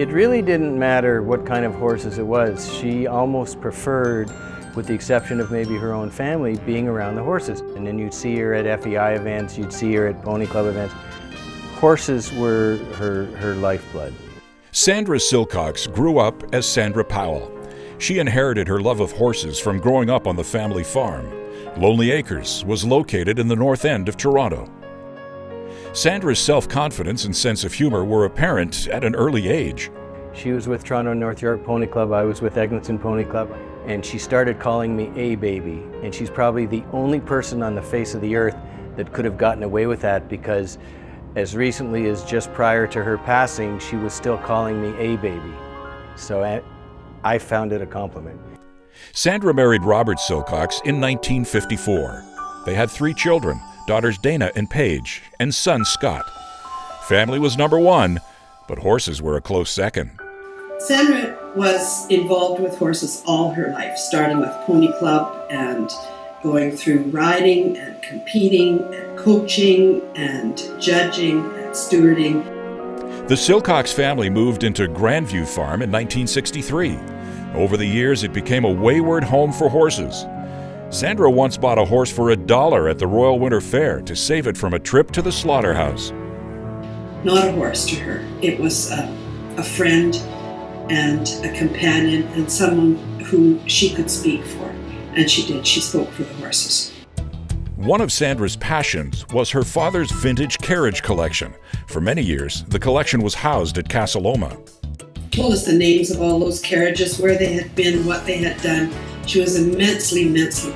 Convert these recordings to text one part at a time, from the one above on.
It really didn't matter what kind of horses it was. She almost preferred, with the exception of maybe her own family, being around the horses. And then you'd see her at FEI events, you'd see her at pony club events. Horses were her lifeblood. Sandra Sillcox grew up as Sandra Powell. She inherited her love of horses from growing up on the family farm. Lonely Acres was located in the north end of Toronto. Sandra's self-confidence and sense of humor were apparent at an early age. She was with Toronto North York Pony Club, I was with Eglinton Pony Club, and she started calling me a baby. And she's probably the only person on the face of the earth that could have gotten away with that, because as recently as just prior to her passing, she was still calling me a baby. So I found it a compliment. Sandra married Robert Sillcox in 1954. They had 3 children, daughters Dana and Paige, and son Scott. Family was number one, but horses were a close second. Sandra was involved with horses all her life, starting with Pony Club and going through riding and competing and coaching and judging and stewarding. The Sillcox family moved into Grandview Farm in 1963. Over the years, it became a wayward home for horses. Sandra once bought a horse for $1 at the Royal Winter Fair to save it from a trip to the slaughterhouse. Not a horse to her. It was a friend and a companion and someone who she could speak for. And she did. She spoke for the horses. One of Sandra's passions was her father's vintage carriage collection. For many years, the collection was housed at Casa Loma. Told us the names of all those carriages, where they had been, what they had done. She was immensely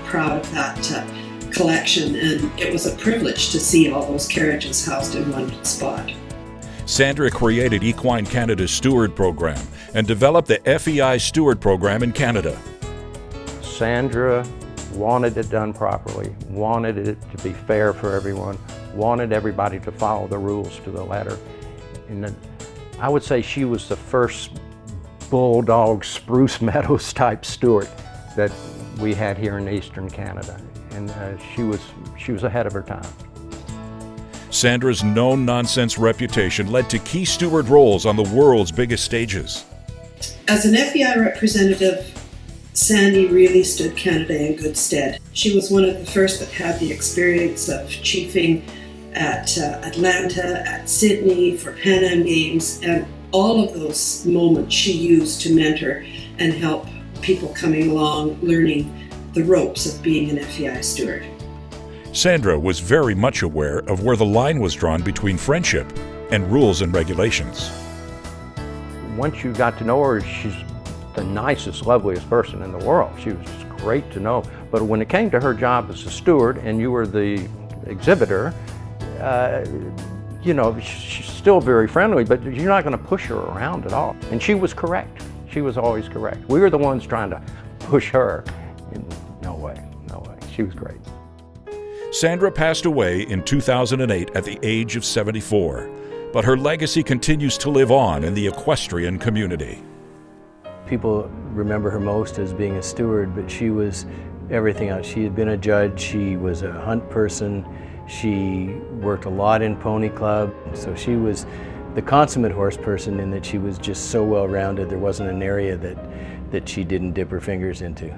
proud of that collection, and it was a privilege to see all those carriages housed in one spot. Sandra created Equine Canada's Steward Program and developed the FEI Steward Program in Canada. Sandra wanted it done properly, wanted it to be fair for everyone, wanted everybody to follow the rules to the letter. And I would say she was the first bulldog Spruce Meadows type steward that we had here in Eastern Canada, and she was ahead of her time. Sandra's no-nonsense reputation led to key steward roles on the world's biggest stages. As an FEI representative, Sandy really stood Canada in good stead. She was one of the first that had the experience of chiefing at Atlanta, at Sydney, for Pan Am Games, and all of those moments she used to mentor and help people coming along learning the ropes of being an FEI steward. Sandra was very much aware of where the line was drawn between friendship and rules and regulations. Once you got to know her, she's the nicest, loveliest person in the world. She was just great to know. But when it came to her job as a steward and you were the exhibitor, she's still very friendly, but you're not going to push her around at all. And she was correct. She was always correct. We were the ones trying to push her. No way. She was great. Sandra passed away in 2008 at the age of 74, but her legacy continues to live on in the equestrian community. People remember her most as being a steward, but she was everything else. She had been a judge, she was a hunt person, she worked a lot in Pony Club, so she was the consummate horse person in that she was just so well-rounded. There wasn't an area that she didn't dip her fingers into.